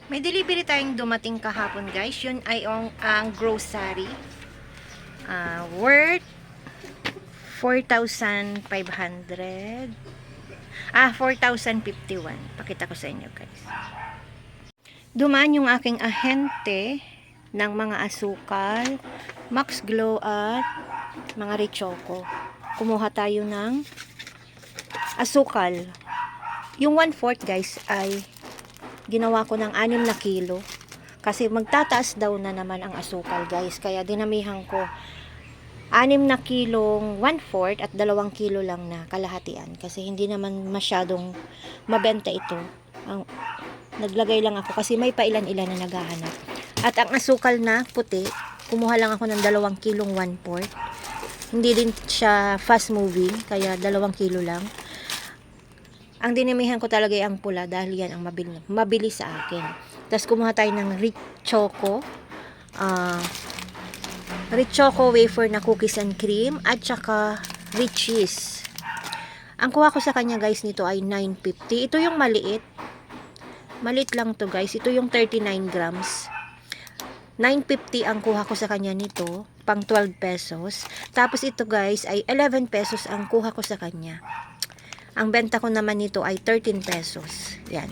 May delivery tayong dumating kahapon guys. Yun ay ang grocery. Worth 4,500. 4,051. Pakita ko sa inyo guys. Dumaan yung aking ahente ng mga asukal, Max Glow at mga Richoco. Kumuha tayo ng asukal. Yung 1/4 guys ay ginawa ko ng 6 na kilo. Kasi magtataas daw na naman ang asukal guys. Kaya dinamihan ko 6 na kilong 1/4 at 2 kilo lang na kalahatian. Kasi hindi naman masyadong mabenta ito. Naglagay lang ako kasi may pailan-ilan na naghahanap. At ang asukal na puti, kumuha lang ako ng 2 kilong 1/4. Hindi din siya fast moving, kaya 2 kilo lang. Ang dinamihan ko talaga ay ang pula dahil yan ang mabilis sa akin. Tapos kumuha tayo ng Richoco. Richoco wafer na cookies and cream at saka Richeese. Ang kuha ko sa kanya guys nito ay 950. Ito yung maliit. Maliit lang to guys. Ito yung 39 grams. 950 ang kuha ko sa kanya nito. Pang 12 pesos. Tapos ito guys ay 11 pesos ang kuha ko sa kanya. Ang benta ko naman nito ay 13 pesos. Yan.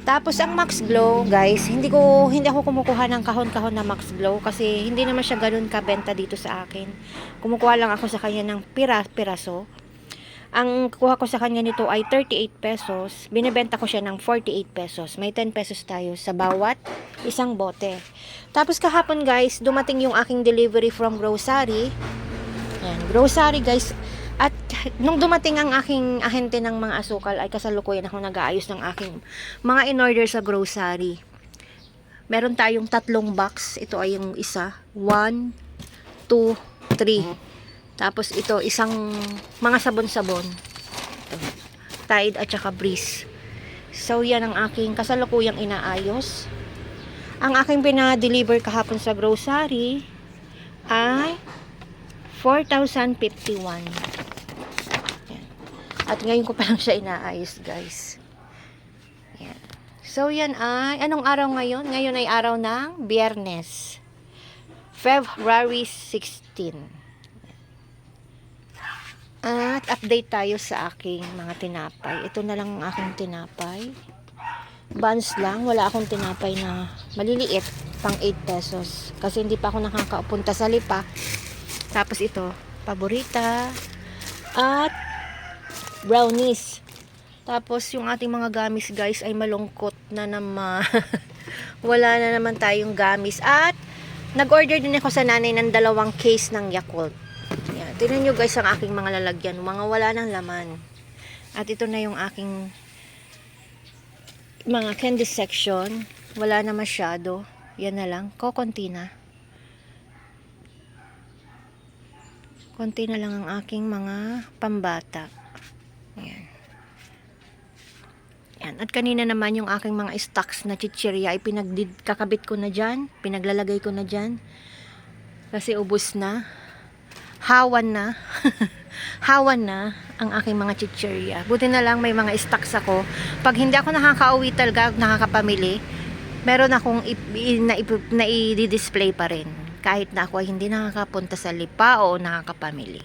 Tapos ang Max Glow, guys, hindi ako kumukuha ng kahon-kahon na Max Glow kasi hindi naman siya ganoon kabenta dito sa akin. Kumukuha lang ako sa kanya ng piraso. Ang kuha ko sa kanya nito ay 38 pesos. Binebenta ko siya ng 48 pesos. May 10 pesos tayo sa bawat isang bote. Tapos kahapon, guys, dumating yung aking delivery from grocery. Yan, grocery, guys. At nung dumating ang aking ahente ng mga asukal ay kasalukuyan ako nag-aayos ng aking mga in-order sa grocery. Meron tayong 3 box. Ito ay yung isa. 1, 2, 3. Tapos ito, isang mga sabon-sabon. Ito, Tide at saka Breeze. So yan ang aking kasalukuyang inaayos. Ang aking pinadeliver kahapon sa grocery ay 4,051. At ngayon ko pa lang siya inaayos guys. Yan. So yan ay, anong araw ngayon? Ngayon ay araw ng Biyernes. February 16. At update tayo sa aking mga tinapay. Ito na lang ang aking tinapay. Buns lang. Wala akong tinapay na maliliit. Pang 8 pesos. Kasi hindi pa ako nakakapunta sa Lipa. Tapos ito, paborita. At brownies. Tapos yung ating mga gamis guys ay malungkot na naman. Wala na naman tayong gamis. At nag-order din ako sa nanay ng 2 case ng Yakult. Yan. Tingnan nyo guys ang aking mga lalagyan. Mga wala ng laman. At ito na yung aking mga candy section. Wala na masyado. Yan na lang. Konti na. Konti na lang ang aking mga pambata. Ayan. Yan. At kanina naman yung aking mga stocks na chichirya ay kakabit ko na dyan. Pinaglalagay ko na dyan. Kasi ubos na. Hawan na. Hawan na ang aking mga chichirya. Buti na lang may mga stocks ako. Pag hindi ako nakakauwi talaga, nakakapamili, meron akong i-display pa rin. Kahit na ako ay hindi nakakapunta sa Lipa o nakakapamili.